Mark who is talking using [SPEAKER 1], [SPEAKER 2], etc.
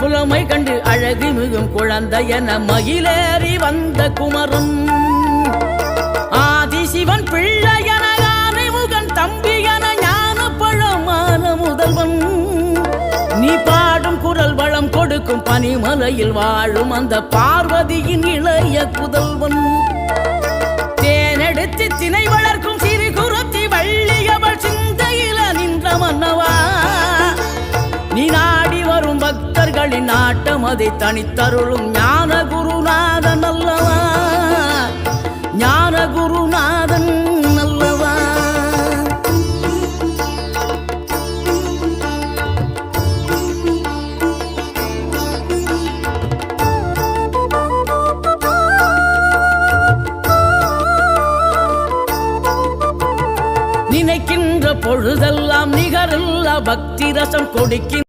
[SPEAKER 1] புலமை கண்டு அழகு மிகும் குழந்தை என மகிழேறி வந்த குமரன் ஆதிசிவன் பிள்ளையன ஆனைமுகன் தம்பியன ஞான பழமான முதல்வன் நீ பாடும் குரல் வளம் கொடுக்கும் பனிமலையில் வாழும் அந்த பார்வதியின் இளைய புதல்வன் தேனெடுத்து திணை வளர்க்கும் சிறு குருத்தி வள்ளியவள் சிந்தையில நின்ற மன்னவா நீ நாடி வரும் பக்தர்களின் நாட்டம் அதை தனித்தருளும் ஞான குருநாதன் அல்லவா ஞான குருநாதன் அல்லவா நினைக்கின்ற பொழுதெல்லாம் நிகரில்லா பக்தி ரசம் கொடுக்கின்ற